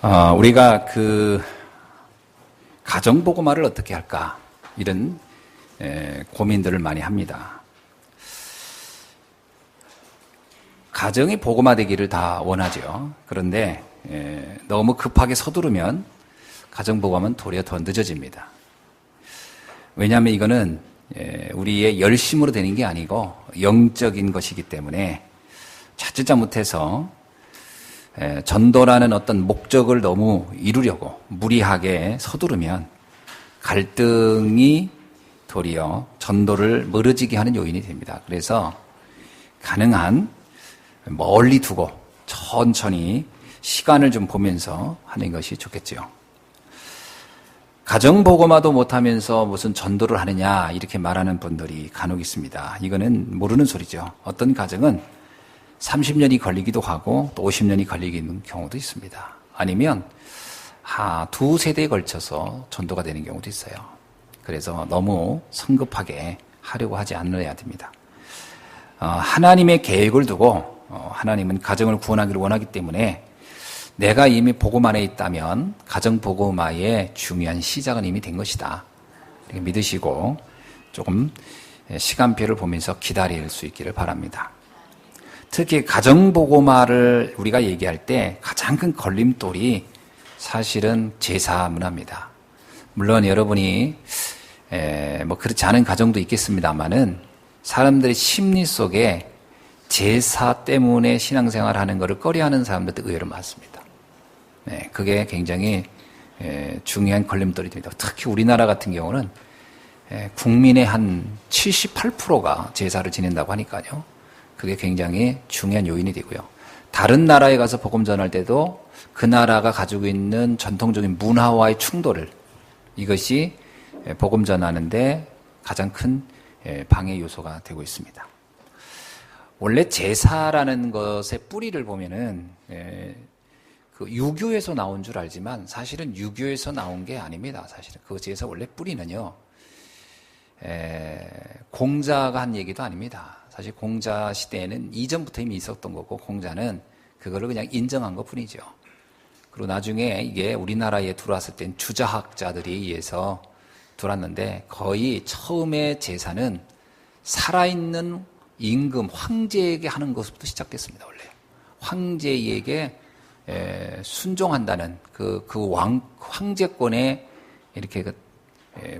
우리가 가정보고마를 어떻게 할까 이런 고민들을 많이 합니다. 가정이 보고마되기를 다 원하죠. 그런데 너무 급하게 서두르면 가정보고마는 도리어 더 늦어집니다. 왜냐하면 이거는 우리의 열심으로 되는 게 아니고 영적인 것이기 때문에 자칫 잘못해서 전도라는 어떤 목적을 너무 이루려고 무리하게 서두르면 갈등이 도리어 전도를 멀어지게 하는 요인이 됩니다. 그래서 가능한 멀리 두고 천천히 시간을 좀 보면서 하는 것이 좋겠죠. 가정보고마도 못하면서 무슨 전도를 하느냐 이렇게 말하는 분들이 간혹 있습니다. 이거는 모르는 소리죠. 어떤 가정은 30년이 걸리기도 하고 또 50년이 걸리는 경우도 있습니다. 아니면 두 세대에 걸쳐서 전도가 되는 경우도 있어요. 그래서 너무 성급하게 하려고 하지 않아야 됩니다. 하나님의 계획을 두고 하나님은 가정을 구원하기를 원하기 때문에 내가 이미 복음안에 있다면 가정 복음화의 중요한 시작은 이미 된 것이다. 이렇게 믿으시고 조금 시간표를 보면서 기다릴 수 있기를 바랍니다. 특히 가정 복음화를 우리가 얘기할 때 가장 큰 걸림돌이 사실은 제사 문화입니다. 물론 여러분이 그렇지 않은 가정도 있겠습니다만은 사람들의 심리 속에 제사 때문에 신앙생활하는 것을 꺼려하는 사람들도 의외로 많습니다. 그게 굉장히 중요한 걸림돌이 됩니다. 특히 우리나라 같은 경우는 국민의 한 78%가 제사를 지낸다고 하니까요. 그게 굉장히 중요한 요인이 되고요. 다른 나라에 가서 복음 전할 때도 그 나라가 가지고 있는 전통적인 문화와의 충돌을 이것이 복음 전하는데 가장 큰 방해 요소가 되고 있습니다. 원래 제사라는 것의 뿌리를 보면은 유교에서 나온 줄 알지만 사실은 유교에서 나온 게 아닙니다. 사실은 그 제사 원래 뿌리는요 공자가 한 얘기도 아닙니다. 사실 공자 시대에는 이전부터 이미 있었던 거고 공자는 그거를 그냥 인정한 것 뿐이죠. 그리고 나중에 이게 우리나라에 들어왔을 땐 주자학자들에 의해서 들어왔는데 거의 처음에 제사는 살아있는 임금 황제에게 하는 것부터 시작됐습니다. 원래 황제에게 순종한다는 그 황제권에 이렇게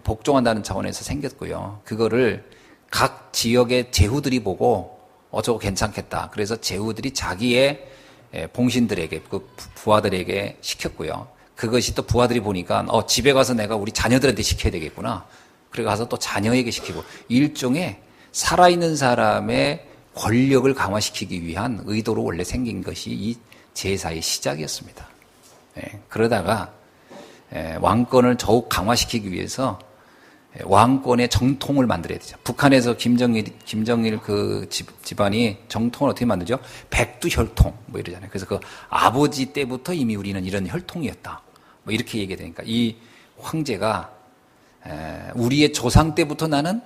복종한다는 차원에서 생겼고요. 그거를 각 지역의 제후들이 보고 저거 괜찮겠다. 그래서 제후들이 자기의 봉신들에게 그 부하들에게 시켰고요. 그것이 또 부하들이 보니까 집에 가서 내가 우리 자녀들한테 시켜야 되겠구나. 그래 가서 또 자녀에게 시키고 일종의 살아있는 사람의 권력을 강화시키기 위한 의도로 원래 생긴 것이 이 제사의 시작이었습니다. 그러다가 왕권을 더욱 강화시키기 위해서 왕권의 정통을 만들어야 되죠. 북한에서 김정일 그 집안이 정통을 어떻게 만들죠? 백두혈통 이러잖아요. 그래서 그 아버지 때부터 이미 우리는 이런 혈통이었다. 이렇게 얘기되니까 이 황제가 우리의 조상 때부터 나는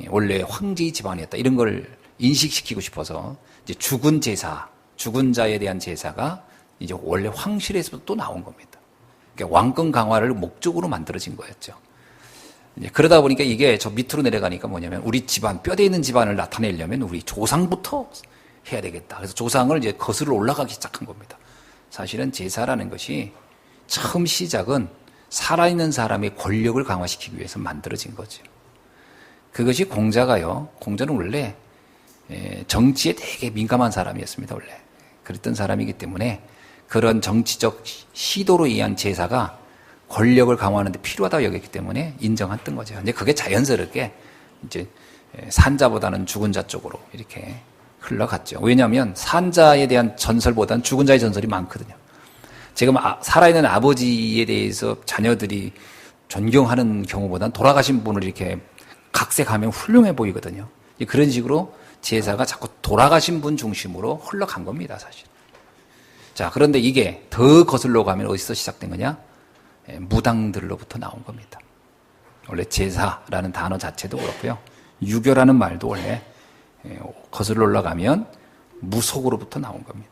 원래 황제의 집안이었다. 이런 걸 인식시키고 싶어서 이제 죽은 제사, 죽은 자에 대한 제사가 이제 원래 황실에서 또 나온 겁니다. 그러니까 왕권 강화를 목적으로 만들어진 거였죠. 그러다 보니까 이게 저 밑으로 내려가니까 뭐냐면 우리 집안, 뼈대 있는 집안을 나타내려면 우리 조상부터 해야 되겠다. 그래서 조상을 이제 거슬러 올라가기 시작한 겁니다. 사실은 제사라는 것이 처음 시작은 살아있는 사람의 권력을 강화시키기 위해서 만들어진 거죠. 그것이 공자가요. 공자는 원래 정치에 되게 민감한 사람이었습니다. 원래. 그랬던 사람이기 때문에 그런 정치적 시도로 의한 제사가 권력을 강화하는 데 필요하다고 여겼기 때문에 인정했던 거죠. 근데 그게 자연스럽게 이제 산자보다는 죽은 자 쪽으로 이렇게 흘러갔죠. 왜냐하면 산자에 대한 전설보다는 죽은 자의 전설이 많거든요. 지금 살아있는 아버지에 대해서 자녀들이 존경하는 경우보다는 돌아가신 분을 이렇게 각색하면 훌륭해 보이거든요. 그런 식으로 제사가 자꾸 돌아가신 분 중심으로 흘러간 겁니다, 사실. 자, 그런데 이게 더 거슬러 가면 어디서 시작된 거냐? 무당들로부터 나온 겁니다. 원래 제사라는 단어 자체도 그렇고요. 유교라는 말도 원래 거슬러 올라가면 무속으로부터 나온 겁니다.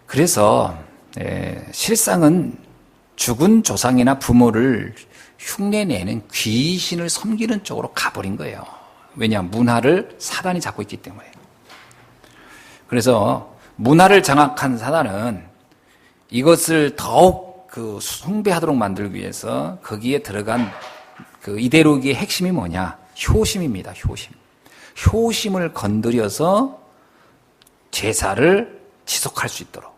그래서 실상은 죽은 조상이나 부모를 흉내내는 귀신을 섬기는 쪽으로 가버린 거예요. 왜냐? 문화를 사단이 잡고 있기 때문에. 그래서 문화를 장악한 사단은 이것을 더욱 숭배하도록 만들기 위해서 거기에 들어간 그 이데올로기의 핵심이 뭐냐? 효심입니다. 효심. 효심을 건드려서 제사를 지속할 수 있도록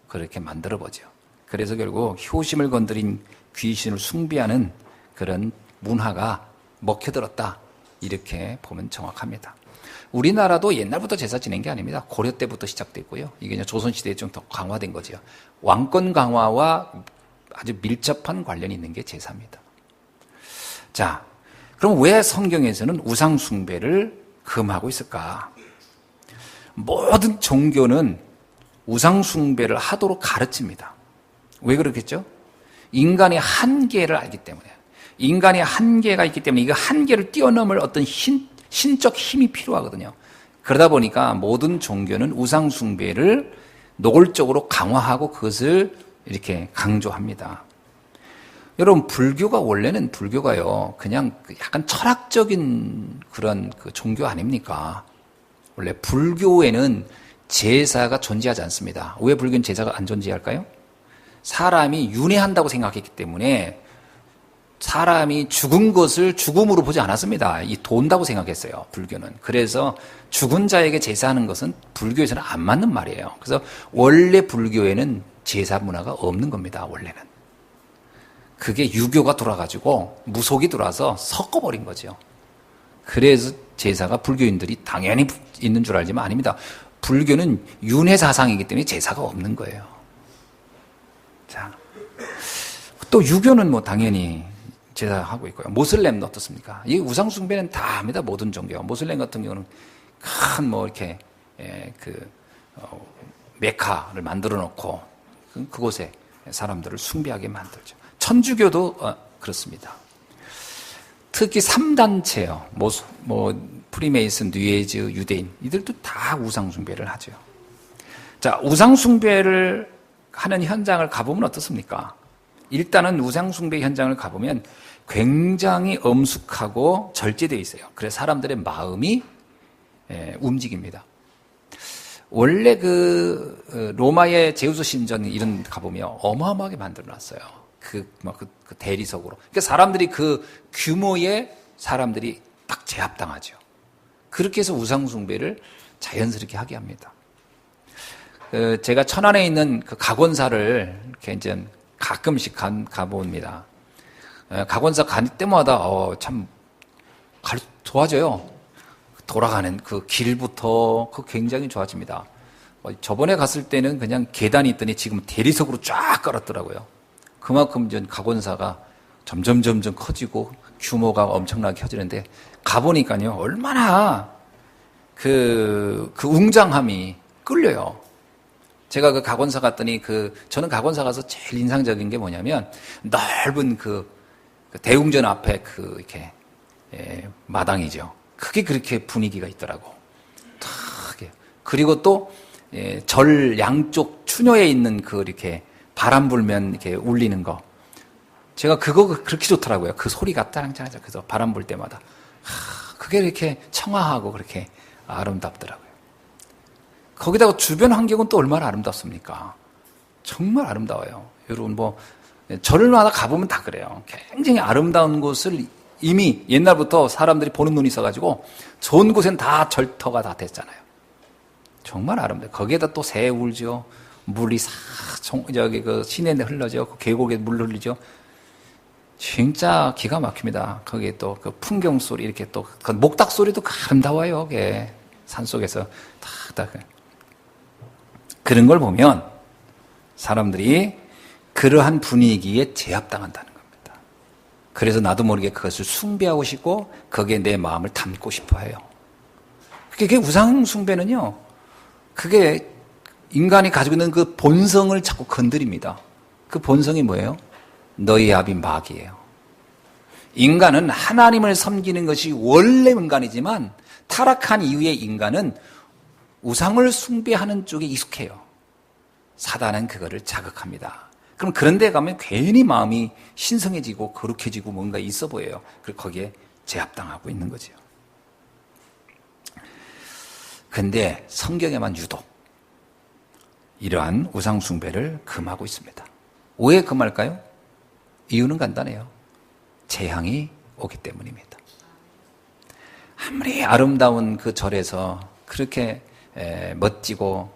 그렇게 만들어보죠. 그래서 결국 효심을 건드린 귀신을 숭배하는 그런 문화가 먹혀들었다. 이렇게 보면 정확합니다. 우리나라도 옛날부터 제사 지낸 게 아닙니다. 고려 때부터 시작됐고요. 이게 이제 조선시대에 좀 더 강화된 거죠. 왕권 강화와 아주 밀접한 관련이 있는 게 제사입니다. 자, 그럼 왜 성경에서는 우상 숭배를 금하고 있을까? 모든 종교는 우상 숭배를 하도록 가르칩니다. 왜 그렇겠죠? 인간의 한계를 알기 때문에. 인간의 한계가 있기 때문에 이 한계를 뛰어넘을 어떤 신적 힘이 필요하거든요. 그러다 보니까 모든 종교는 우상 숭배를 노골적으로 강화하고 그것을 이렇게 강조합니다. 여러분, 불교가 원래는 불교가요, 그냥 약간 철학적인 그런 종교 아닙니까? 원래 불교에는 제사가 존재하지 않습니다. 왜 불교는 제사가 안 존재할까요? 사람이 윤회한다고 생각했기 때문에 사람이 죽은 것을 죽음으로 보지 않았습니다. 이 돈다고 생각했어요, 불교는. 그래서 죽은 자에게 제사하는 것은 불교에서는 안 맞는 말이에요. 그래서 원래 불교에는 제사 문화가 없는 겁니다, 원래는. 그게 유교가 돌아가지고 무속이 돌아서 섞어버린 거죠. 그래서 제사가 불교인들이 당연히 있는 줄 알지만 아닙니다. 불교는 윤회 사상이기 때문에 제사가 없는 거예요. 자, 또 유교는 뭐 당연히 제사하고 있고요. 모슬렘도 어떻습니까? 이 우상 숭배는 다 합니다. 모든 종교. 모슬렘 같은 경우는 큰 뭐 이렇게 메카를 만들어 놓고 그곳에 사람들을 숭배하게 만들죠. 천주교도 그렇습니다. 특히 3단체요. 프리메이슨, 뉴에이지, 유대인 이들도 다 우상 숭배를 하죠. 자, 우상 숭배를 하는 현장을 가보면 어떻습니까? 일단은 우상 숭배 현장을 가보면 굉장히 엄숙하고 절제되어 있어요. 그래서 사람들의 마음이 움직입니다. 원래 로마의 제우스 신전 이런 가보면 어마어마하게 만들어놨어요. 그 대리석으로. 그러니까 사람들이 그 규모의 사람들이 딱 제압당하죠. 그렇게 해서 우상 숭배를 자연스럽게 하게 합니다. 제가 천안에 있는 그 각원사를 이렇게 이제 가끔씩 가봅니다. 각원사 갈 때마다 참 좋아져요. 돌아가는 그 길부터 굉장히 좋아집니다. 저번에 갔을 때는 그냥 계단이 있더니 지금 대리석으로 쫙 깔았더라고요. 그만큼 이제 각원사가 점점 커지고 규모가 엄청나게 커지는데 가보니까요, 얼마나 그 웅장함이 끌려요. 제가 그 각원사 갔더니 저는 각원사 가서 제일 인상적인 게 뭐냐면 넓은 그 대웅전 앞에 이렇게 마당이죠. 그게 그렇게 분위기가 있더라고. 그리고 또 절 양쪽 추녀에 있는 이렇게 바람 불면 이렇게 울리는 거. 제가 그거 그렇게 좋더라고요. 그 소리가 짜랑짜랑. 그래서 바람 불 때마다 그게 이렇게 청아하고 그렇게 아름답더라고요. 거기다가 주변 환경은 또 얼마나 아름답습니까? 정말 아름다워요. 여러분 절마다 가보면 다 그래요. 굉장히 아름다운 곳을 이미 옛날부터 사람들이 보는 눈이 있어가지고 좋은 곳엔 다 절터가 다 됐잖아요. 정말 아름다워요. 거기에다 또 새 울죠. 물이 시내에 흘러져. 그 계곡에 물 흘리죠. 진짜 기가 막힙니다. 거기에 또 그 풍경 소리 이렇게 또 그 목닭 소리도 아름다워요. 그게 산속에서 딱 그런 걸 보면 사람들이 그러한 분위기에 제압당한다는 겁니다. 그래서 나도 모르게 그것을 숭배하고 싶고 거기에 내 마음을 담고 싶어 해요. 그게 우상 숭배는요. 그게 인간이 가지고 있는 그 본성을 자꾸 건드립니다. 그 본성이 뭐예요? 너희 아비 마귀예요. 인간은 하나님을 섬기는 것이 원래 인간이지만 타락한 이후의 인간은 우상을 숭배하는 쪽에 익숙해요. 사단은 그거를 자극합니다. 그럼 그런 데 가면 괜히 마음이 신성해지고 거룩해지고 뭔가 있어 보여요. 그리고 거기에 제압당하고 있는 거죠. 근데 성경에만 유독 이러한 우상숭배를 금하고 있습니다. 왜 금할까요? 이유는 간단해요. 재앙이 오기 때문입니다. 아무리 아름다운 그 절에서 그렇게 멋지고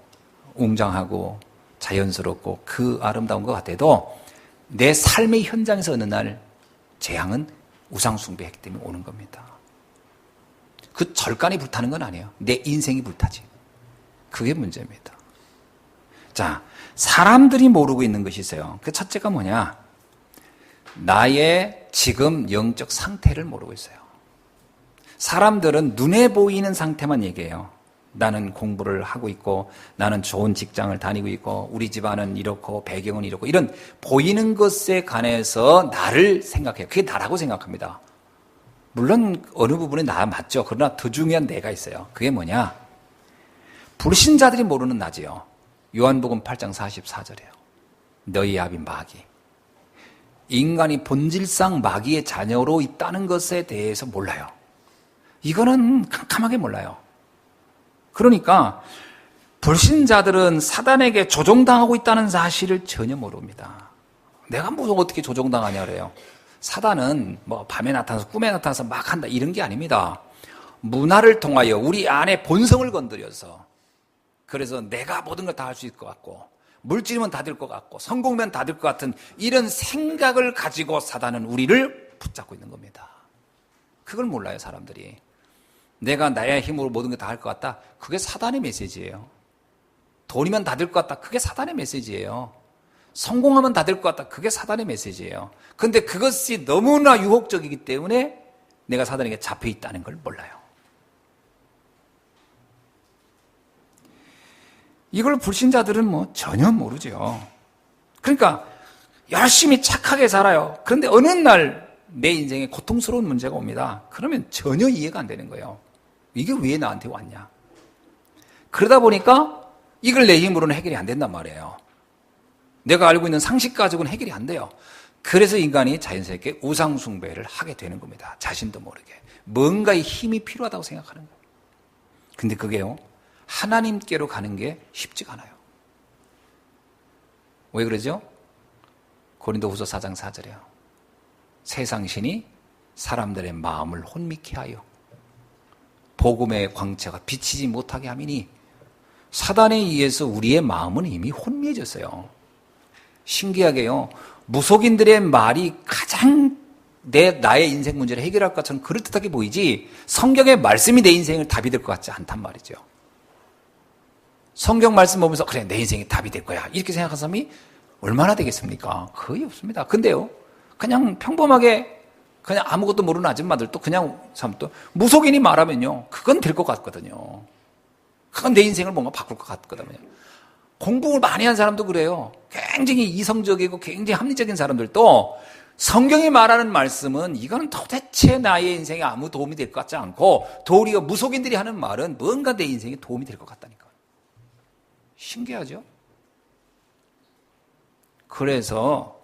웅장하고 자연스럽고 그 아름다운 것 같아도 내 삶의 현장에서 어느 날 재앙은 우상숭배했기 때문에 오는 겁니다. 그 절간이 불타는 건 아니에요. 내 인생이 불타지. 그게 문제입니다. 자, 사람들이 모르고 있는 것이 있어요. 그 첫째가 뭐냐? 나의 지금 영적 상태를 모르고 있어요. 사람들은 눈에 보이는 상태만 얘기해요. 나는 공부를 하고 있고, 나는 좋은 직장을 다니고 있고, 우리 집안은 이렇고, 배경은 이렇고, 이런 보이는 것에 관해서 나를 생각해요. 그게 나라고 생각합니다. 물론 어느 부분이 나 맞죠. 그러나 더 중요한 내가 있어요. 그게 뭐냐? 불신자들이 모르는 나지요. 요한복음 8장 44절이에요. 너희 아비 마귀. 인간이 본질상 마귀의 자녀로 있다는 것에 대해서 몰라요. 이거는 캄캄하게 몰라요. 그러니까 불신자들은 사단에게 조종당하고 있다는 사실을 전혀 모릅니다. 내가 뭐 어떻게 조종당하냐 그래요. 사단은 뭐 밤에 나타나서 꿈에 나타나서 막 한다 이런 게 아닙니다. 문화를 통하여 우리 안에 본성을 건드려서 그래서 내가 모든 걸 다 할 수 있을 것 같고 물질이면 다 될 것 같고 성공면 다 될 것 같은 이런 생각을 가지고 사단은 우리를 붙잡고 있는 겁니다. 그걸 몰라요 사람들이. 내가 나의 힘으로 모든 걸 다 할 것 같다. 그게 사단의 메시지예요. 돈이면 다 될 것 같다. 그게 사단의 메시지예요. 성공하면 다 될 것 같다. 그게 사단의 메시지예요. 그런데 그것이 너무나 유혹적이기 때문에 내가 사단에게 잡혀 있다는 걸 몰라요. 이걸 불신자들은 뭐 전혀 모르죠. 그러니까 열심히 착하게 살아요. 그런데 어느 날 내 인생에 고통스러운 문제가 옵니다. 그러면 전혀 이해가 안 되는 거예요. 이게 왜 나한테 왔냐? 그러다 보니까 이걸 내 힘으로는 해결이 안 된단 말이에요. 내가 알고 있는 상식 가지고는 해결이 안 돼요. 그래서 인간이 자연스럽게 우상숭배를 하게 되는 겁니다. 자신도 모르게. 뭔가의 힘이 필요하다고 생각하는 거예요. 근데 그게요, 하나님께로 가는 게 쉽지가 않아요. 왜 그러죠? 고린도후서 4장 4절이에요. 세상 신이 사람들의 마음을 혼미케 하여 복음의 광채가 비치지 못하게 함이니 사단에 의해서 우리의 마음은 이미 혼미해졌어요. 신기하게요. 무속인들의 말이 가장 나의 인생 문제를 해결할 것처럼 그럴듯하게 보이지 성경의 말씀이 내 인생을 답이 될 것 같지 않단 말이죠. 성경 말씀 보면서 그래 내 인생이 답이 될 거야 이렇게 생각하는 사람이 얼마나 되겠습니까? 거의 없습니다. 근데요 그냥 평범하게 그냥 아무것도 모르는 아줌마들도 그냥 사람도 무속인이 말하면요 그건 될 것 같거든요. 그건 내 인생을 뭔가 바꿀 것 같거든요. 공부를 많이 한 사람도 그래요. 굉장히 이성적이고 굉장히 합리적인 사람들도 성경이 말하는 말씀은 이거는 도대체 나의 인생에 아무 도움이 될 것 같지 않고 도리어 무속인들이 하는 말은 뭔가 내 인생에 도움이 될 것 같다니까. 신기하죠? 그래서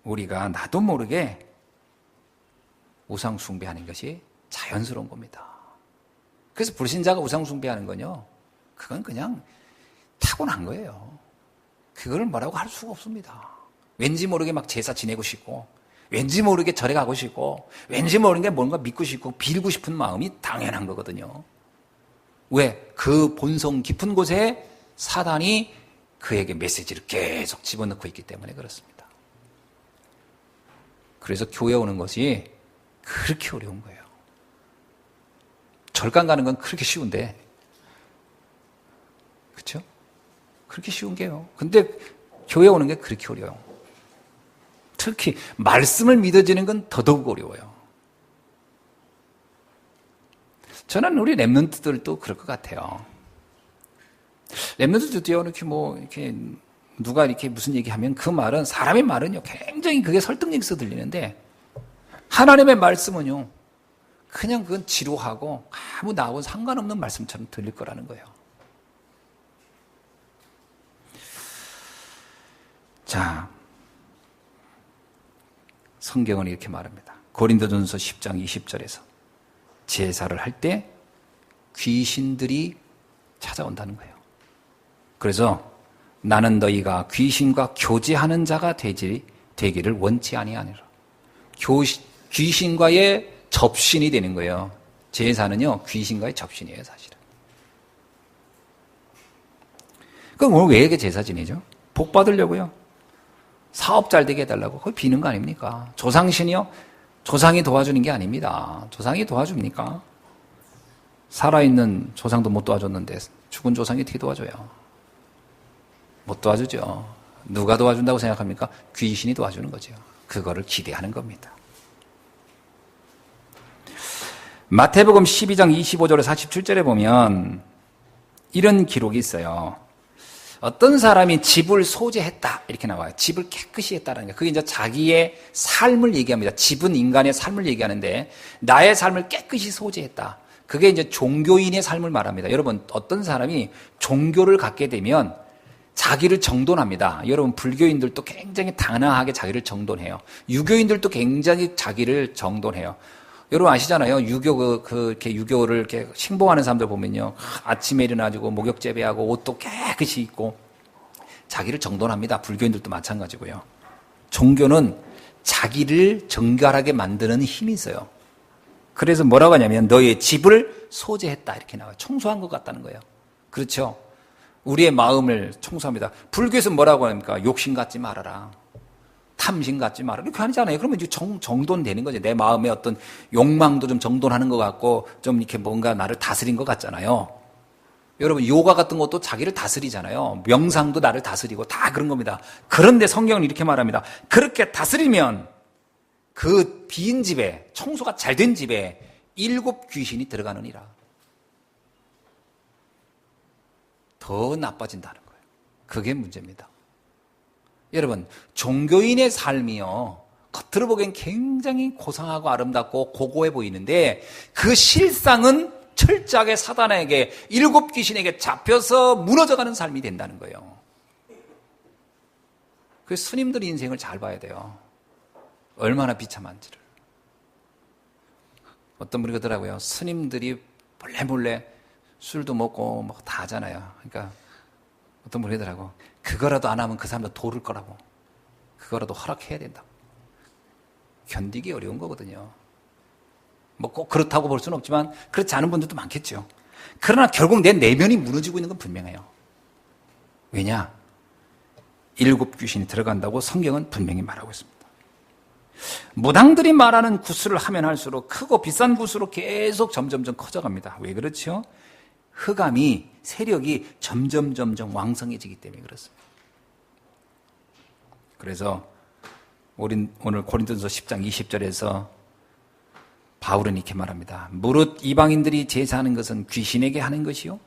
우리가 나도 모르게 우상숭배하는 것이 자연스러운 겁니다. 그래서 불신자가 우상숭배하는 건요, 그건 그냥 타고난 거예요. 그거를 뭐라고 할 수가 없습니다. 왠지 모르게 막 제사 지내고 싶고, 왠지 모르게 절에 가고 싶고, 왠지 모르게 뭔가 믿고 싶고, 빌고 싶은 마음이 당연한 거거든요. 왜? 그 본성 깊은 곳에 사단이 그에게 메시지를 계속 집어넣고 있기 때문에 그렇습니다. 그래서 교회 오는 것이 그렇게 어려운 거예요. 절간 가는 건 그렇게 쉬운데, 그렇죠? 그렇게 쉬운 게요. 근데 교회 오는 게 그렇게 어려워요. 특히 말씀을 믿어지는 건 더더욱 어려워요. 저는 우리 랩런트들도 그럴 것 같아요. 랩런트들도요, 이렇게 누가 이렇게 무슨 얘기하면 그 말은, 사람의 말은요, 굉장히 그게 설득력있어 들리는데, 하나님의 말씀은요, 그냥 그건 지루하고 아무 나하고 상관없는 말씀처럼 들릴 거라는 거예요. 자, 성경은 이렇게 말합니다. 고린도전서 10장 20절에서 제사를 할 때 귀신들이 찾아온다는 거예요. 그래서 나는 너희가 귀신과 교제하는 자가 되기를 원치 아니하니라. 귀신과의 접신이 되는 거예요. 제사는요, 귀신과의 접신이에요, 사실은. 그럼 오늘 왜 이렇게 제사 지내죠? 복 받으려고요. 사업 잘 되게 해달라고. 그거 비는 거 아닙니까? 조상신이요? 조상이 도와주는 게 아닙니다. 조상이 도와줍니까? 살아있는 조상도 못 도와줬는데 죽은 조상이 어떻게 도와줘요? 못 도와주죠. 누가 도와준다고 생각합니까? 귀신이 도와주는 거죠. 그거를 기대하는 겁니다. 마태복음 12장 25절에서 47절에 보면 이런 기록이 있어요. 어떤 사람이 집을 소재했다 이렇게 나와요. 집을 깨끗이 했다는 거. 그게 이제 자기의 삶을 얘기합니다. 집은 인간의 삶을 얘기하는데 나의 삶을 깨끗이 소재했다. 그게 이제 종교인의 삶을 말합니다. 여러분, 어떤 사람이 종교를 갖게 되면 자기를 정돈합니다. 여러분, 불교인들도 굉장히 당당하게 자기를 정돈해요. 유교인들도 굉장히 자기를 정돈해요. 여러분 아시잖아요. 이렇게 유교를 이렇게 신봉하는 사람들 보면요. 아침에 일어나지고 목욕 재배하고 옷도 깨끗이 입고 자기를 정돈합니다. 불교인들도 마찬가지고요. 종교는 자기를 정결하게 만드는 힘이 있어요. 그래서 뭐라고 하냐면 너의 집을 소재했다 이렇게 나와요. 청소한 것 같다는 거예요. 그렇죠. 우리의 마음을 청소합니다. 불교에서 뭐라고 합니까? 욕심 갖지 말아라. 탐심 갖지 마라. 이렇게 하잖아요. 그러면 이제 정돈되는 거죠. 내 마음의 어떤 욕망도 좀 정돈하는 것 같고, 좀 이렇게 뭔가 나를 다스린 것 같잖아요. 여러분, 요가 같은 것도 자기를 다스리잖아요. 명상도 나를 다스리고 다 그런 겁니다. 그런데 성경은 이렇게 말합니다. 그렇게 다스리면 그 빈 집에, 청소가 잘 된 집에 7 귀신이 들어가느니라. 더 나빠진다는 거예요. 그게 문제입니다. 여러분, 종교인의 삶이요, 겉으로 보기엔 굉장히 고상하고 아름답고 고고해 보이는데 그 실상은 철저하게 사단에게 7 귀신에게 잡혀서 무너져가는 삶이 된다는 거예요. 그래서 스님들 인생을 잘 봐야 돼요. 얼마나 비참한지를. 어떤 분이 그러더라고요. 스님들이 몰래 술도 먹고 뭐 다 하잖아요. 그러니까 어떤 분이 그러더라고. 그거라도 안 하면 그 사람도 도를 거라고. 그거라도 허락해야 된다고. 견디기 어려운 거거든요. 뭐 꼭 그렇다고 볼 수는 없지만 그렇지 않은 분들도 많겠죠. 그러나 결국 내 내면이 무너지고 있는 건 분명해요. 왜냐? 7 귀신이 들어간다고 성경은 분명히 말하고 있습니다. 무당들이 말하는 구슬을 하면 할수록 크고 비싼 구슬로 계속 점점점 커져갑니다. 왜 그렇죠? 흑암이, 세력이 점점 왕성해지기 때문에 그렇습니다. 그래서 오늘 고린도전서 10장 20절에서 바울은 이렇게 말합니다. 무릇 이방인들이 제사하는 것은 귀신에게 하는 것이요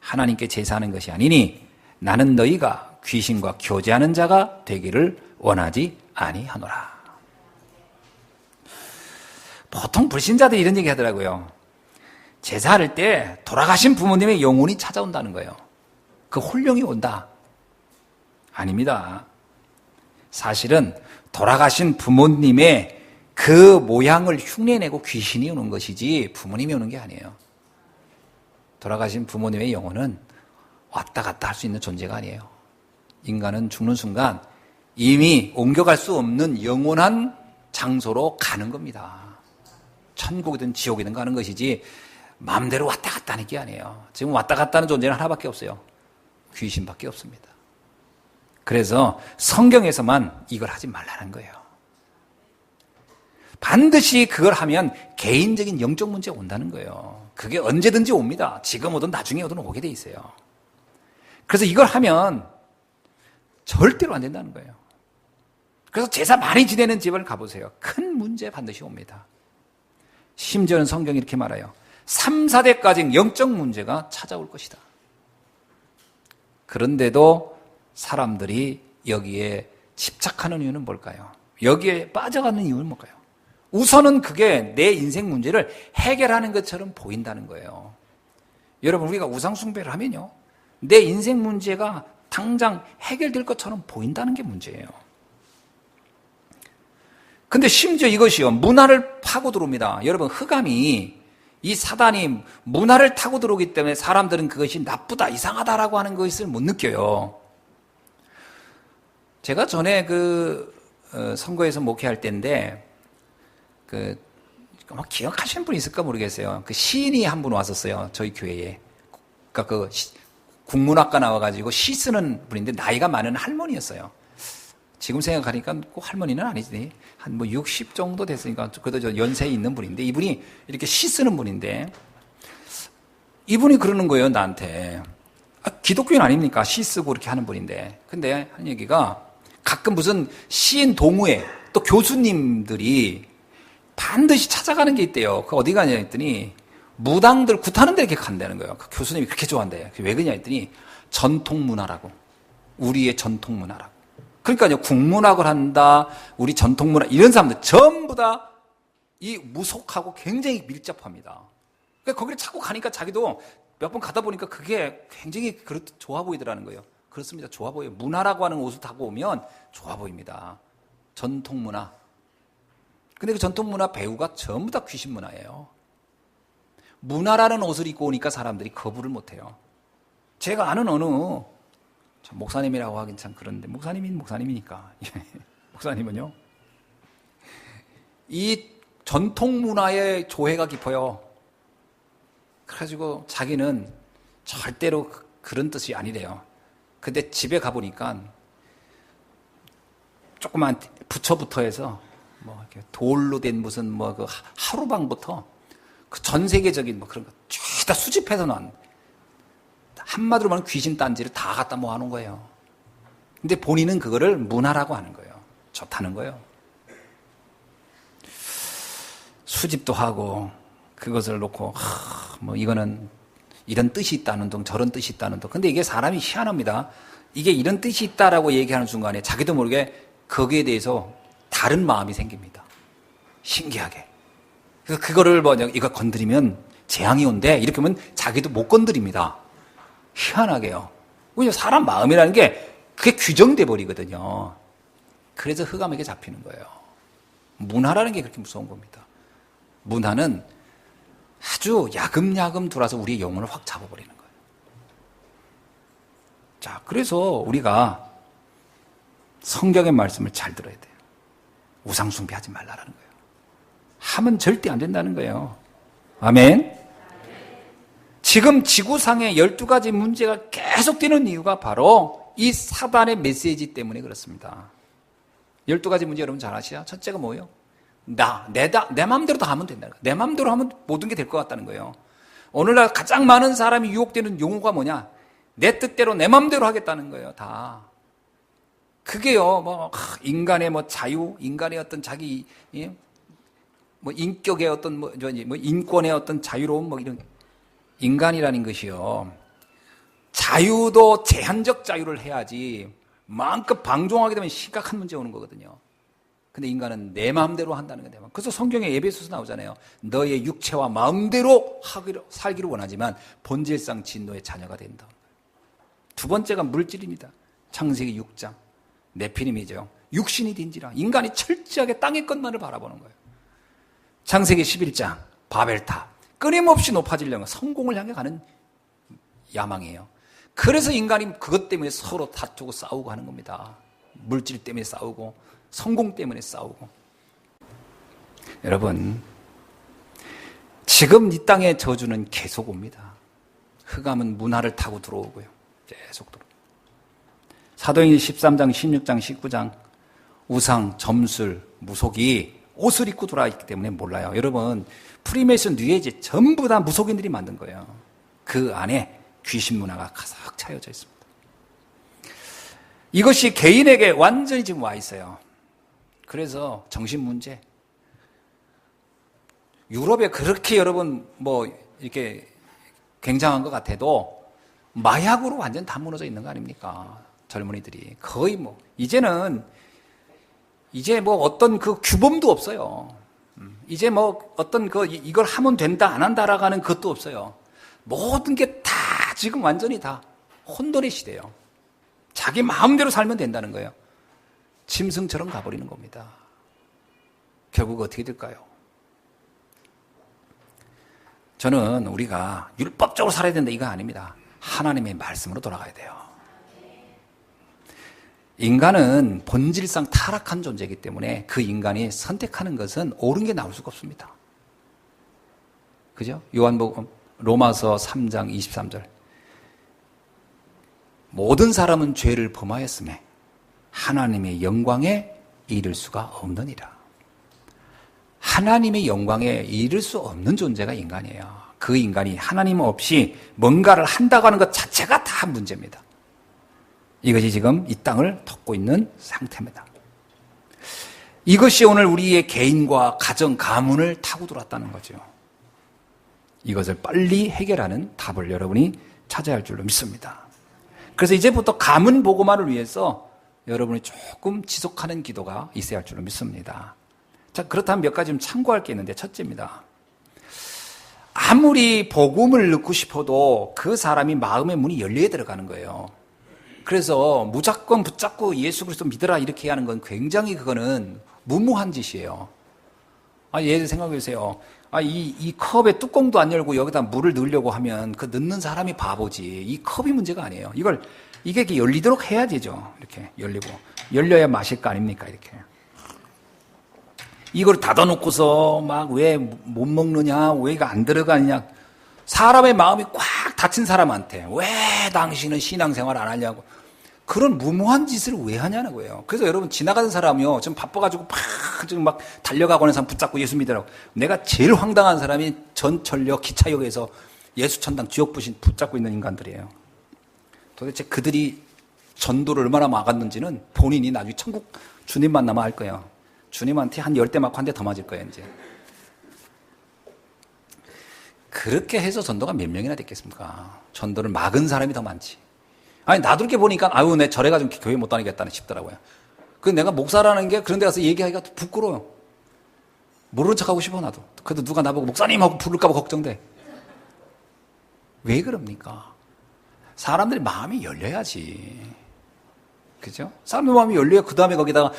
하나님께 제사하는 것이 아니니 나는 너희가 귀신과 교제하는 자가 되기를 원하지 아니하노라. 보통 불신자들이 이런 얘기 하더라고요. 제사할 때 돌아가신 부모님의 영혼이 찾아온다는 거예요. 그 혼령이 온다. 아닙니다. 사실은 돌아가신 부모님의 그 모양을 흉내내고 귀신이 오는 것이지 부모님이 오는 게 아니에요. 돌아가신 부모님의 영혼은 왔다 갔다 할 수 있는 존재가 아니에요. 인간은 죽는 순간 이미 옮겨갈 수 없는 영원한 장소로 가는 겁니다. 천국이든 지옥이든 가는 것이지 마음대로 왔다 갔다 하는 게 아니에요. 지금 왔다 갔다 하는 존재는 하나밖에 없어요. 귀신밖에 없습니다. 그래서 성경에서만 이걸 하지 말라는 거예요. 반드시 그걸 하면 개인적인 영적 문제가 온다는 거예요. 그게 언제든지 옵니다. 지금 오든 나중에 오든 오게 돼 있어요. 그래서 이걸 하면 절대로 안 된다는 거예요. 그래서 제사 많이 지내는 집을 가보세요. 큰 문제 반드시 옵니다. 심지어는 성경이 이렇게 말해요. 3, 4대까지 영적 문제가 찾아올 것이다. 그런데도 사람들이 여기에 집착하는 이유는 뭘까요? 여기에 빠져가는 이유는 뭘까요? 우선은 그게 내 인생 문제를 해결하는 것처럼 보인다는 거예요. 여러분, 우리가 우상숭배를 하면요, 내 인생 문제가 당장 해결될 것처럼 보인다는 게 문제예요. 근데 심지어 이것이요, 문화를 파고 들어옵니다. 여러분, 흑암이, 이 사단이 문화를 타고 들어오기 때문에 사람들은 그것이 나쁘다, 이상하다라고 하는 것을 못 느껴요. 제가 전에 선거에서 목회할 때인데, 기억하시는 분 있을까 모르겠어요. 시인이 한 분 왔었어요, 저희 교회에. 그러니까 국문학과 나와가지고 시 쓰는 분인데, 나이가 많은 할머니였어요. 지금 생각하니까 꼭 할머니는 아니지. 한 60 정도 됐으니까, 그래도 연세에 있는 분인데, 이분이 이렇게 시 쓰는 분인데, 이분이 그러는 거예요, 나한테. 기독교인 아닙니까? 시 쓰고 이렇게 하는 분인데. 근데 한 얘기가, 가끔 무슨 시인 동호회, 또 교수님들이 반드시 찾아가는 게 있대요. 그 어디 가냐 했더니, 무당들 굿하는 데 이렇게 간다는 거예요. 그 교수님이 그렇게 좋아한대요. 왜 그러냐 했더니, 전통 문화라고. 우리의 전통 문화라고. 그러니까요, 국문학을 한다, 우리 전통문화, 이런 사람들 전부 다 이 무속하고 굉장히 밀접합니다. 그러니까 거기를 자꾸 가니까 자기도 몇 번 가다 보니까 그게 굉장히 좋아 보이더라는 거예요. 그렇습니다. 좋아 보여요. 문화라고 하는 옷을 타고 오면 좋아 보입니다. 전통문화. 근데 그 전통문화 배우가 전부 다 귀신 문화예요. 문화라는 옷을 입고 오니까 사람들이 거부를 못해요. 제가 아는 어느 목사님이라고 하긴 참 그런데, 목사님이니까. 목사님은요, 이 전통 문화의 조예가 깊어요. 그래가지고 자기는 절대로 그런 뜻이 아니래요. 근데 집에 가보니까 조그만 부처부터 해서 이렇게 돌로 된 무슨 그 하루방부터 그 전 세계적인 그런 거 죄다 수집해서 난, 한마디로 말하면 귀신 딴지를 다 갖다 모아놓은 거예요. 근데 본인은 그거를 문화라고 하는 거예요. 좋다는 거예요. 수집도 하고 그것을 놓고 이거는 이런 뜻이 있다는 둥 저런 뜻이 있다는 둥. 근데 이게 사람이 희한합니다. 이게 이런 뜻이 있다라고 얘기하는 순간에 자기도 모르게 거기에 대해서 다른 마음이 생깁니다. 신기하게. 그래서 그거를 이거 건드리면 재앙이 온대, 이렇게 하면 자기도 못 건드립니다. 희한하게요. 왜냐면 사람 마음이라는 게 그게 규정돼 버리거든요. 그래서 흑암에게 잡히는 거예요. 문화라는 게 그렇게 무서운 겁니다. 문화는 아주 야금야금 들어와서 우리의 영혼을 확 잡아버리는 거예요. 자, 그래서 우리가 성경의 말씀을 잘 들어야 돼요. 우상숭배하지 말라라는 거예요. 하면 절대 안 된다는 거예요. 아멘. 지금 지구상에 12가지 문제가 계속되는 이유가 바로 이 사단의 메시지 때문에 그렇습니다. 12가지 문제 여러분 잘 아시죠? 첫째가 뭐예요? 내 마음대로 다 하면 된다는 거예요. 내 마음대로 하면 모든 게 될 것 같다는 거예요. 오늘날 가장 많은 사람이 유혹되는 용어가 뭐냐? 내 뜻대로 내 마음대로 하겠다는 거예요, 다. 그게요, 인간의 자유, 인간의 어떤 자기, 인격의 어떤 인권의 어떤 자유로움, 이런. 인간이라는 것이요, 자유도 제한적 자유를 해야지 마음껏 방종하게 되면 심각한 문제 오는 거거든요. 근데 인간은 내 마음대로 한다는 거예요. 내 마음. 그래서 성경에 에베소서 나오잖아요. 너의 육체와 마음대로 살기를 원하지만 본질상 진노의 자녀가 된다. 두 번째가 물질입니다. 창세기 6장. 네피림이죠. 육신이 딘지라. 인간이 철저하게 땅의 것만을 바라보는 거예요. 창세기 11장. 바벨탑. 끊임없이 높아지려면 성공을 향해 가는 야망이에요. 그래서 인간이 그것 때문에 서로 다투고 싸우고 하는 겁니다. 물질 때문에 싸우고 성공 때문에 싸우고. 여러분, 지금 이 땅의 저주는 계속 옵니다. 흑암은 문화를 타고 들어오고요. 계속 들어옵니다. 사도행전 13장, 16장, 19장 우상, 점술, 무속이 옷을 입고 돌아있기 때문에 몰라요. 여러분, 프리메이슨, 뉴에이지 전부 다 무속인들이 만든 거예요. 그 안에 귀신 문화가 가득 차여져 있습니다. 이것이 개인에게 완전히 지금 와 있어요. 그래서 정신 문제. 유럽에 그렇게 여러분 이렇게 굉장한 것 같아도 마약으로 완전 다 무너져 있는 거 아닙니까? 젊은이들이 거의 이제 어떤 그 규범도 없어요. 이제 어떤 이걸 하면 된다, 안 한다라고 하는 것도 없어요. 모든 게 다 지금 완전히 다 혼돈의 시대예요. 자기 마음대로 살면 된다는 거예요. 짐승처럼 가버리는 겁니다. 결국 어떻게 될까요? 저는 우리가 율법적으로 살아야 된다 이거 아닙니다. 하나님의 말씀으로 돌아가야 돼요. 인간은 본질상 타락한 존재이기 때문에 그 인간이 선택하는 것은 옳은 게 나올 수가 없습니다. 그죠? 요한복음 로마서 3장 23절. 모든 사람은 죄를 범하였음에 하나님의 영광에 이를 수가 없느니라. 하나님의 영광에 이를 수 없는 존재가 인간이에요. 그 인간이 하나님 없이 뭔가를 한다고 하는 것 자체가 다 문제입니다. 이것이 지금 이 땅을 덮고 있는 상태입니다. 이것이 오늘 우리의 개인과 가정, 가문을 타고 들어왔다는 거죠. 이것을 빨리 해결하는 답을 여러분이 찾아야 할 줄로 믿습니다. 그래서 이제부터 가문 보고만을 위해서 여러분이 조금 지속하는 기도가 있어야 할 줄로 믿습니다. 자, 그렇다면 몇 가지 좀 참고할 게 있는데, 첫째입니다. 아무리 복음을 듣고 싶어도 그 사람이 마음의 문이 열려야 들어가는 거예요. 그래서 무조건 붙잡고 예수 그리스도 믿으라 이렇게 하는 건 굉장히 그거는 무모한 짓이에요. 예를 생각해 보세요. 이 컵에 뚜껑도 안 열고 여기다 물을 넣으려고 하면 그 넣는 사람이 바보지. 이 컵이 문제가 아니에요. 이게 이렇게 열리도록 해야 되죠. 이렇게 열리고. 열려야 마실 거 아닙니까? 이렇게. 이걸 닫아놓고서 막 왜 못 먹느냐, 왜 이거 안 들어가느냐. 사람의 마음이 꽉 닫힌 사람한테 왜 당신은 신앙생활 안 하냐고. 그런 무모한 짓을 왜 하냐는 거예요. 그래서 여러분 지나가는 사람이요. 지금 바빠가지고 지금 막 달려가고 하는 사람 붙잡고 예수 믿으라고. 내가 제일 황당한 사람이 전철역 기차역에서 예수천당 지옥부신 붙잡고 있는 인간들이에요. 도대체 그들이 전도를 얼마나 막았는지는 본인이 나중에 천국 주님 만나면 알 거예요. 주님한테 한 10대 맞고 한 대 더 맞을 거예요, 이제. 그렇게 해서 전도가 몇 명이나 됐겠습니까? 전도를 막은 사람이 더 많지. 나도 이렇게 보니까, 내 절해가지고 교회 못 다니겠다는 싶더라고요. 그 내가 목사라는 게 그런 데 가서 얘기하기가 부끄러워요. 모르는 척 하고 싶어, 나도. 그래도 누가 나보고 목사님 하고 부를까봐 걱정돼. 왜 그럽니까? 사람들이 마음이 열려야지. 그죠? 사람들 마음이 열려야 그 다음에 거기다가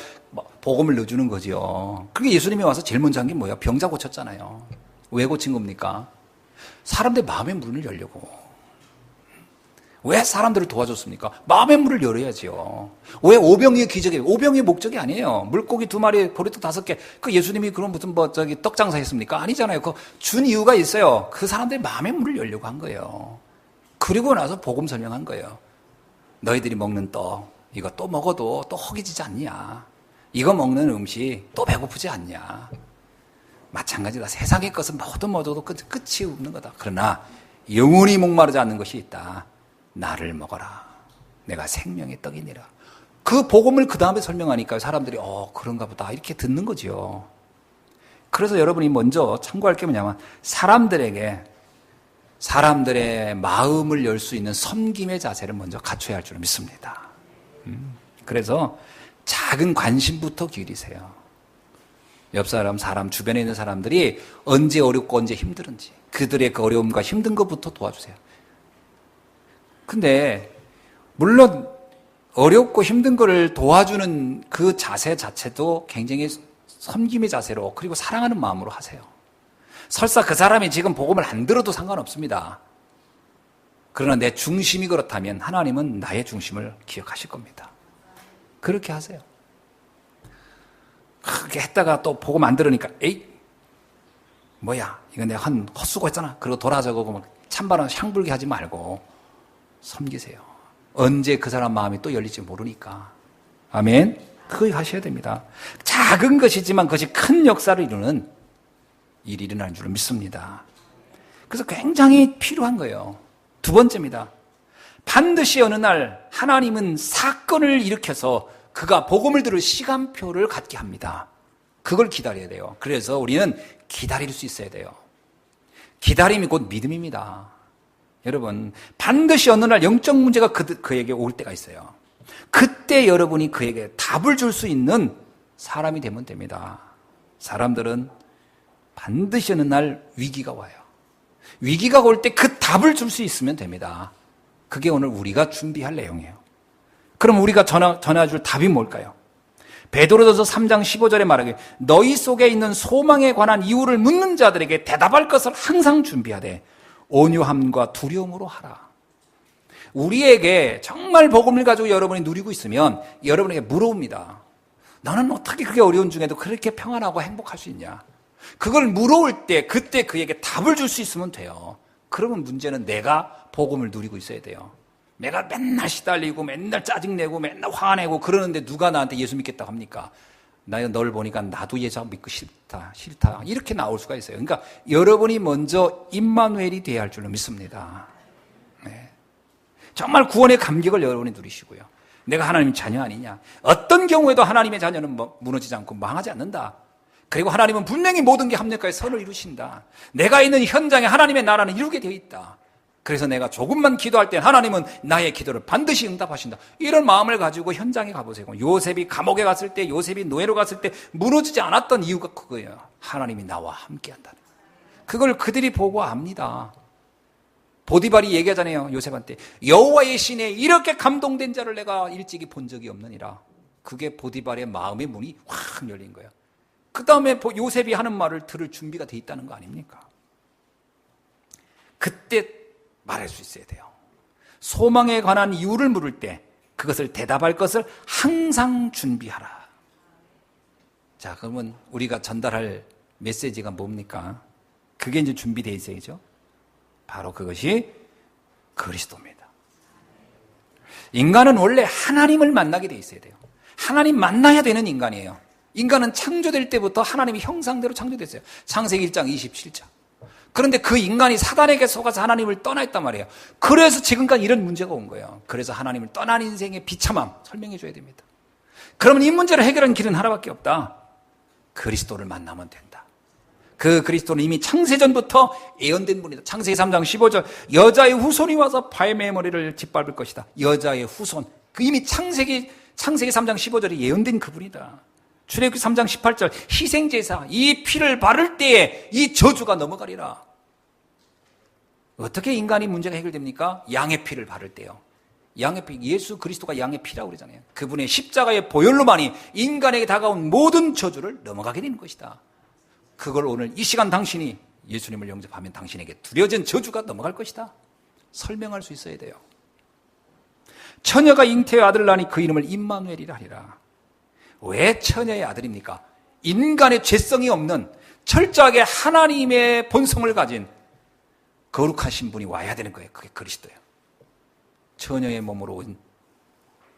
복음을 넣어주는 거죠. 그게 예수님이 와서 제일 먼저 한 게 뭐야? 병자 고쳤잖아요. 왜 고친 겁니까? 사람들 마음의 문을 열려고. 왜 사람들을 도와줬습니까? 마음의 문을 열어야지요. 왜 오병이의 기적이, 오병이의 목적이 아니에요. 물고기 2마리, 보리떡 5개. 그 예수님이 그런 무슨 떡 장사 했습니까? 아니잖아요. 그 준 이유가 있어요. 그 사람들의 마음의 문을 열려고 한 거예요. 그리고 나서 복음 설명한 거예요. 너희들이 먹는 떡, 이거 또 먹어도 또 허기지지 않냐. 이거 먹는 음식 또 배고프지 않냐. 마찬가지다. 세상의 것은 뭐든 먹어도 끝이 없는 거다. 그러나 영원히 목마르지 않는 것이 있다. 나를 먹어라. 내가 생명의 떡이니라. 그 복음을 그 다음에 설명하니까 사람들이 그런가 보다 이렇게 듣는 거죠. 그래서 여러분이 먼저 참고할 게 뭐냐면 사람들의 마음을 열 수 있는 섬김의 자세를 먼저 갖춰야 할 줄 믿습니다. 그래서 작은 관심부터 기울이세요. 옆 사람 주변에 있는 사람들이 언제 어렵고 언제 힘들은지 그들의 그 어려움과 힘든 것부터 도와주세요. 근데 물론 어렵고 힘든 거를 도와주는 그 자세 자체도 굉장히 섬김의 자세로 그리고 사랑하는 마음으로 하세요. 설사 그 사람이 지금 복음을 안 들어도 상관없습니다. 그러나 내 중심이 그렇다면 하나님은 나의 중심을 기억하실 겁니다. 그렇게 하세요. 그렇게 했다가 또 복음 안 들으니까 뭐야 이거 내가 한 헛수고 했잖아. 그리고 돌아서고 막 찬바람 향불게 하지 말고 섬기세요. 언제 그 사람 마음이 또 열릴지 모르니까. 아멘. 그거 하셔야 됩니다. 작은 것이지만 그것이 큰 역사를 이루는 일이 일어나는 줄 믿습니다. 그래서 굉장히 필요한 거예요. 두 번째입니다. 반드시 어느 날 하나님은 사건을 일으켜서 그가 복음을 들을 시간표를 갖게 합니다. 그걸 기다려야 돼요. 그래서 우리는 기다릴 수 있어야 돼요. 기다림이 곧 믿음입니다. 여러분, 반드시 어느 날 영적 문제가 그에게 올 때가 있어요. 그때 여러분이 그에게 답을 줄 수 있는 사람이 되면 됩니다. 사람들은 반드시 어느 날 위기가 와요. 위기가 올 때 그 답을 줄 수 있으면 됩니다. 그게 오늘 우리가 준비할 내용이에요. 그럼 우리가 전해줄 답이 뭘까요? 베드로전서 3장 15절에 말하기를 너희 속에 있는 소망에 관한 이유를 묻는 자들에게 대답할 것을 항상 준비하되 온유함과 두려움으로 하라. 우리에게 정말 복음을 가지고 여러분이 누리고 있으면 여러분에게 물어옵니다. 너는 어떻게 그렇게 어려운 중에도 그렇게 평안하고 행복할 수 있냐? 그걸 물어올 때 그때 그에게 답을 줄 수 있으면 돼요. 그러면 문제는 내가 복음을 누리고 있어야 돼요. 내가 맨날 시달리고 맨날 짜증내고 맨날 화내고 그러는데 누가 나한테 예수 믿겠다고 합니까? 널 보니까 나도 예수 믿고 싫다 이렇게 나올 수가 있어요. 그러니까 여러분이 먼저 임마누엘이 돼야 할 줄로 믿습니다. 네. 정말 구원의 감격을 여러분이 누리시고요. 내가 하나님의 자녀 아니냐? 어떤 경우에도 하나님의 자녀는 무너지지 않고 망하지 않는다. 그리고 하나님은 분명히 모든 게 합력하여 선을 이루신다. 내가 있는 현장에 하나님의 나라는 이루게 되어 있다. 그래서 내가 조금만 기도할 때 하나님은 나의 기도를 반드시 응답하신다. 이런 마음을 가지고 현장에 가보세요. 요셉이 감옥에 갔을 때, 요셉이 노예로 갔을 때 무너지지 않았던 이유가 그거예요. 하나님이 나와 함께한다는 거예요. 그걸 그들이 보고 압니다. 보디발이 얘기하잖아요. 요셉한테 여호와의 신에 이렇게 감동된 자를 내가 일찍이 본 적이 없느니라. 그게 보디발의 마음의 문이 확 열린 거예요. 그 다음에 요셉이 하는 말을 들을 준비가 돼 있다는 거 아닙니까? 그때 말할 수 있어야 돼요. 소망에 관한 이유를 물을 때 그것을 대답할 것을 항상 준비하라. 자, 그러면 우리가 전달할 메시지가 뭡니까? 그게 이제 준비되어 있어야죠. 바로 그것이 그리스도입니다. 인간은 원래 하나님을 만나게 돼 있어야 돼요. 하나님 만나야 되는 인간이에요. 인간은 창조될 때부터 하나님의 형상대로 창조됐어요. 창세기 1장 27절. 그런데 그 인간이 사단에게 속아서 하나님을 떠나 있단 말이에요. 그래서 지금까지 이런 문제가 온 거예요. 그래서 하나님을 떠난 인생의 비참함 설명해 줘야 됩니다. 그러면 이 문제를 해결하는 길은 하나밖에 없다. 그리스도를 만나면 된다. 그 그리스도는 이미 창세전부터 예언된 분이다. 창세기 3장 15절 여자의 후손이 와서 뱀의 머리를 짓밟을 것이다. 여자의 후손. 그 이미 창세기 3장 15절에 예언된 그분이다. 출애굽기 3장 18절 희생제사 이 피를 바를 때에 이 저주가 넘어가리라. 어떻게 인간이 문제가 해결됩니까? 양의 피를 바를 때요. 양의 피, 예수 그리스도가 양의 피라고 그러잖아요. 그분의 십자가의 보혈로만이 인간에게 다가온 모든 저주를 넘어가게 되는 것이다. 그걸 오늘 이 시간 당신이 예수님을 영접하면 당신에게 두려진 저주가 넘어갈 것이다. 설명할 수 있어야 돼요. 처녀가 잉태의 아들을 낳으니 그 이름을 임마누엘이라 하리라. 왜 처녀의 아들입니까? 인간의 죄성이 없는 철저하게 하나님의 본성을 가진 거룩하신 분이 와야 되는 거예요. 그게 그리스도예요. 처녀의 몸으로 온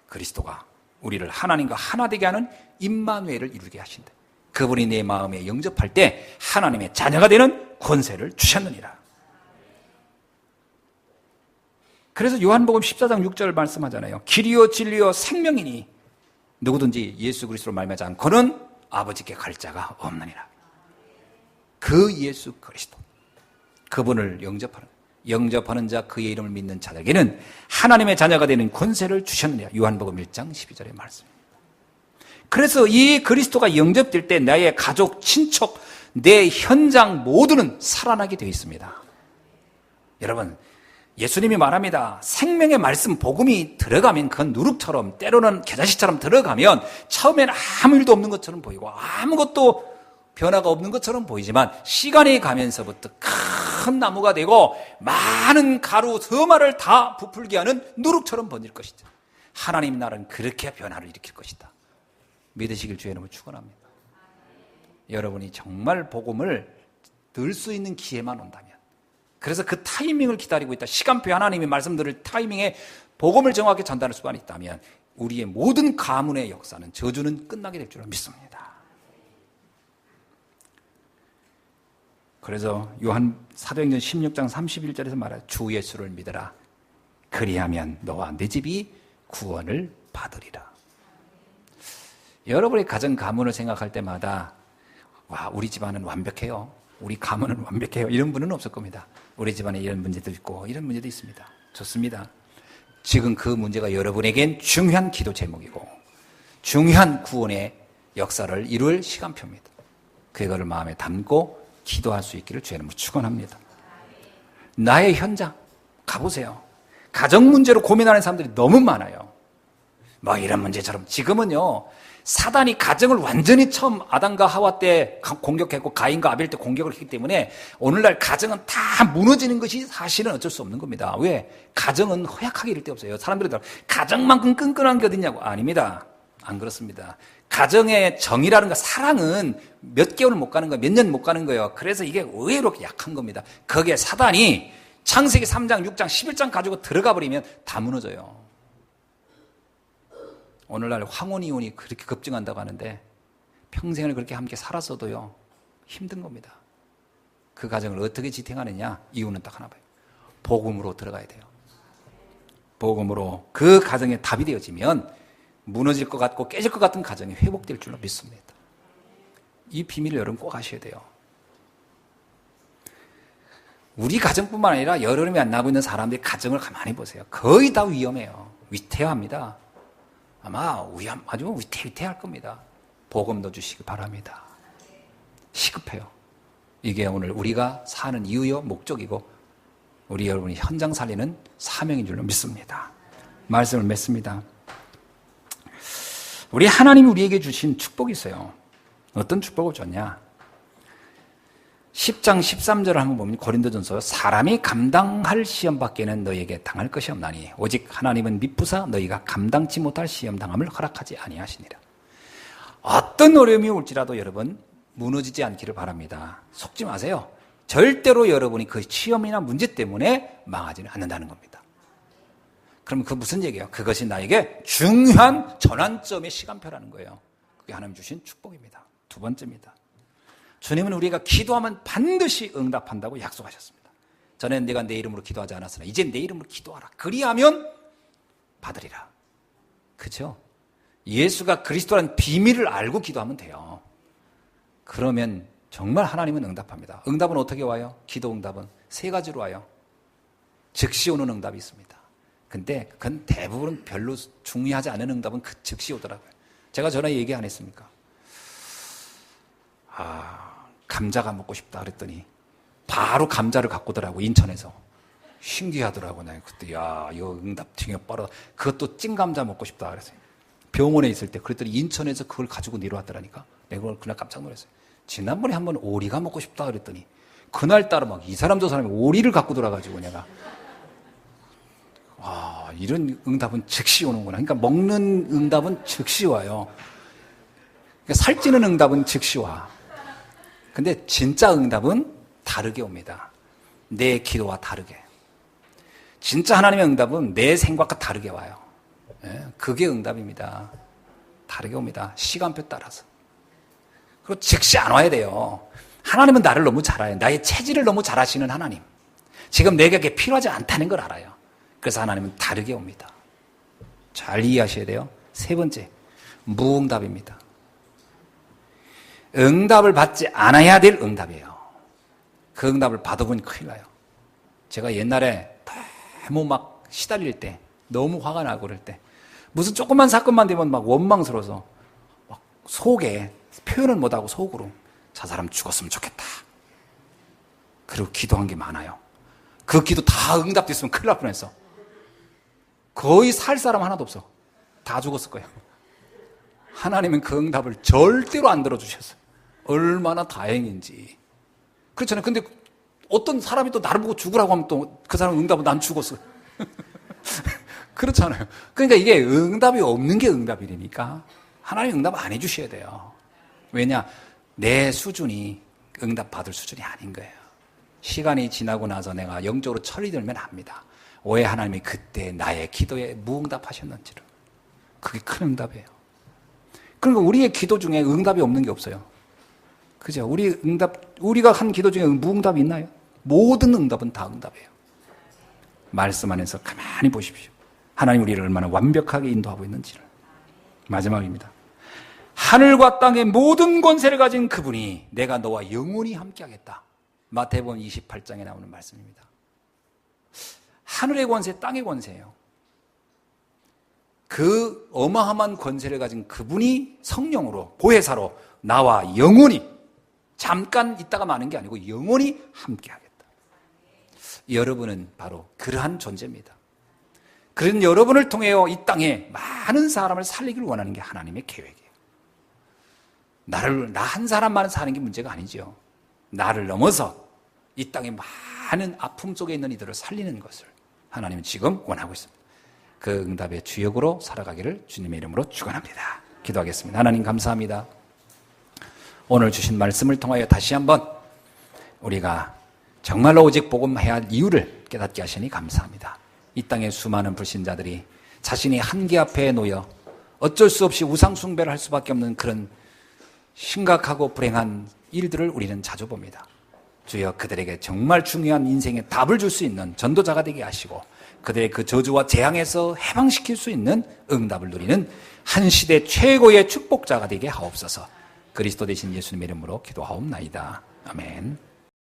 그리스도가 우리를 하나님과 하나 되게 하는 임마누엘을 이루게 하신다. 그분이 내 마음에 영접할 때 하나님의 자녀가 되는 권세를 주셨느니라. 그래서 요한복음 14장 6절을 말씀하잖아요. 길이요 진리요 생명이니 누구든지 예수 그리스도로 말미암지 않고는 아버지께 갈 자가 없느니라. 그 예수 그리스도 그분을 영접하는 자 그의 이름을 믿는 자들에게는 하나님의 자녀가 되는 권세를 주셨느니라. 요한복음 1장 12절의 말씀입니다. 그래서 이 그리스도가 영접될 때 나의 가족, 친척, 내 현장 모두는 살아나게 되어 있습니다. 여러분 예수님이 말합니다. 생명의 말씀 복음이 들어가면 그건 누룩처럼 때로는 겨자씨처럼 들어가면 처음엔 아무 일도 없는 것처럼 보이고 아무것도 변화가 없는 것처럼 보이지만 시간이 가면서부터 큰 나무가 되고 많은 가루, 서마를 다 부풀게 하는 누룩처럼 번질 것이다. 하나님 나라는 그렇게 변화를 일으킬 것이다. 믿으시길 주의 이름으로 축원합니다. 여러분이 정말 복음을 들 수 있는 기회만 온다면 그래서 그 타이밍을 기다리고 있다. 시간표 하나님이 말씀드릴 타이밍에 복음을 정확히 전달할 수만 있다면 우리의 모든 가문의 역사는 저주는 끝나게 될 줄을 믿습니다. 그래서 사도행전 16장 31절에서 말하여 주 예수를 믿어라. 그리하면 너와 네 집이 구원을 받으리라. 여러분의 가정 가문을 생각할 때마다 와 우리 집안은 완벽해요. 우리 가문은 완벽해요. 이런 분은 없을 겁니다. 우리 집안에 이런 문제도 있고 이런 문제도 있습니다. 좋습니다. 지금 그 문제가 여러분에겐 중요한 기도 제목이고 중요한 구원의 역사를 이룰 시간표입니다. 그거를 마음에 담고 기도할 수 있기를 주의 이름으로 축원합니다. 나의 현장 가보세요. 가정 문제로 고민하는 사람들이 너무 많아요. 뭐 이런 문제처럼. 지금은요, 사단이 가정을 완전히 처음 아담과 하와 때 공격했고 가인과 아벨 때 공격을 했기 때문에 오늘날 가정은 다 무너지는 것이 사실은 어쩔 수 없는 겁니다. 왜? 가정은 허약하게 이를 데 없어요. 사람들이 가정만큼 끈끈한 게 어딨냐고. 아닙니다. 안 그렇습니다. 가정의 정이라는 거, 사랑은 몇 개월 못 가는 거예요. 몇 년 못 가는 거예요. 그래서 이게 의외로 약한 겁니다. 거기에 사단이 창세기 3장, 6장, 11장 가지고 들어가 버리면 다 무너져요. 오늘날 황혼 이혼이 그렇게 급증한다고 하는데 평생을 그렇게 함께 살았어도요, 힘든 겁니다. 그 가정을 어떻게 지탱하느냐? 이유는 딱 하나 봐요. 복음으로 들어가야 돼요. 복음으로 그 가정에 답이 되어지면 무너질 것 같고 깨질 것 같은 가정이 회복될 줄로 믿습니다. 이 비밀을 여러분 꼭 아셔야 돼요. 우리 가정뿐만 아니라 여름에 안 나고 있는 사람들의 가정을 가만히 보세요. 거의 다 위험해요. 위태합니다. 아마 아주 위태할 겁니다. 복음 넣어주시기 바랍니다. 시급해요. 이게 오늘 우리가 사는 이유요, 목적이고 우리 여러분이 현장 살리는 사명인 줄로 믿습니다. 말씀을 맺습니다. 우리 하나님이 우리에게 주신 축복이 있어요. 어떤 축복을 줬냐? 10장 13절을 한번 보면 고린도전서, 사람이 감당할 시험 밖에는 너희에게 당할 것이 없나니 오직 하나님은 미쁘사 너희가 감당치 못할 시험 당함을 허락하지 아니하시니라. 어떤 어려움이 올지라도 여러분 무너지지 않기를 바랍니다. 속지 마세요. 절대로 여러분이 그 시험이나 문제 때문에 망하지는 않는다는 겁니다. 그럼 그 무슨 얘기예요? 그것이 나에게 중요한 전환점의 시간표라는 거예요. 그게 하나님 주신 축복입니다. 두 번째입니다. 주님은 우리가 기도하면 반드시 응답한다고 약속하셨습니다. 전에는 내가 내 이름으로 기도하지 않았으나 이제 내 이름으로 기도하라. 그리하면 받으리라. 그렇죠? 예수가 그리스도라는 비밀을 알고 기도하면 돼요. 그러면 정말 하나님은 응답합니다. 응답은 어떻게 와요? 기도 응답은 세 가지로 와요. 즉시 오는 응답이 있습니다. 근데 그건 대부분 별로 중요하지 않은 응답은 즉시 오더라고요. 제가 전에 얘기 안 했습니까? 감자가 먹고 싶다 그랬더니 바로 감자를 갖고 오더라고, 인천에서. 신기하더라고. 나 그때 이거 응답 되게 빠르다. 그것도 찐감자 먹고 싶다 그랬어요. 병원에 있을 때 그랬더니 인천에서 그걸 가지고 내려왔더라니까. 내가 그날 깜짝 놀랐어요. 지난번에 한번 오리가 먹고 싶다 그랬더니 그날따라 막 이 사람 저 사람이 오리를 갖고 돌아가지고 내가 이런 응답은 즉시 오는구나. 그러니까 먹는 응답은 즉시 와요. 그러니까 살찌는 응답은 즉시 와. 근데 진짜 응답은 다르게 옵니다. 내 기도와 다르게. 진짜 하나님의 응답은 내 생각과 다르게 와요. 그게 응답입니다. 다르게 옵니다. 시간표 따라서. 그리고 즉시 안 와야 돼요. 하나님은 나를 너무 잘 알아요. 나의 체질을 너무 잘 아시는 하나님. 지금 내게 필요하지 않다는 걸 알아요. 그래서 하나님은 다르게 옵니다. 잘 이해하셔야 돼요. 세 번째, 무응답입니다. 응답을 받지 않아야 될 응답이에요. 그 응답을 받아보니 큰일 나요. 제가 옛날에 너무 막 시달릴 때, 너무 화가 나고 그럴 때, 무슨 조그만 사건만 되면 막 원망스러워서 막 속에 표현을 못하고 속으로 저 사람 죽었으면 좋겠다. 그리고 기도한 게 많아요. 그 기도 다 응답됐으면 큰일 날 뻔했어. 거의 살 사람 하나도 없어. 다 죽었을 거예요. 하나님은 그 응답을 절대로 안 들어주셨어요. 얼마나 다행인지. 그렇잖아요. 근데 어떤 사람이 또 나를 보고 죽으라고 하면 또 그 사람 응답은 난 죽었어. 그렇잖아요. 그러니까 이게 응답이 없는 게 응답이니까 하나님 응답 안 해주셔야 돼요. 왜냐? 내 수준이 응답 받을 수준이 아닌 거예요. 시간이 지나고 나서 내가 영적으로 철이 들면 압니다. 왜 하나님이 그때 나의 기도에 무응답하셨는지를. 그게 큰 응답이에요. 그러니까 우리의 기도 중에 응답이 없는 게 없어요. 그죠? 우리가 한 기도 중에 무응답이 있나요? 모든 응답은 다 응답이에요. 말씀 안에서 가만히 보십시오. 하나님 우리를 얼마나 완벽하게 인도하고 있는지를. 마지막입니다. 하늘과 땅의 모든 권세를 가진 그분이 내가 너와 영원히 함께하겠다. 마태복음 28장에 나오는 말씀입니다. 하늘의 권세, 땅의 권세예요. 그 어마어마한 권세를 가진 그분이 성령으로, 보혜사로 나와 영원히, 잠깐 있다가 마는 게 아니고 영원히 함께하겠다. 여러분은 바로 그러한 존재입니다. 그런 여러분을 통하여 이 땅에 많은 사람을 살리기를 원하는 게 하나님의 계획이에요. 나 한 사람만 사는 게 문제가 아니죠. 나를 넘어서 이 땅에 많은 아픔 속에 있는 이들을 살리는 것을 하나님은 지금 원하고 있습니다. 그 응답의 주역으로 살아가기를 주님의 이름으로 축원합니다. 기도하겠습니다. 하나님 감사합니다. 오늘 주신 말씀을 통하여 다시 한번 우리가 정말로 오직 복음해야 할 이유를 깨닫게 하시니 감사합니다. 이 땅의 수많은 불신자들이 자신이 한계 앞에 놓여 어쩔 수 없이 우상 숭배를 할 수밖에 없는 그런 심각하고 불행한 일들을 우리는 자주 봅니다. 주여 그들에게 정말 중요한 인생의 답을 줄 수 있는 전도자가 되게 하시고 그들의 그 저주와 재앙에서 해방시킬 수 있는 응답을 누리는 한 시대 최고의 축복자가 되게 하옵소서. 그리스도 되신 예수님의 이름으로 기도하옵나이다. 아멘.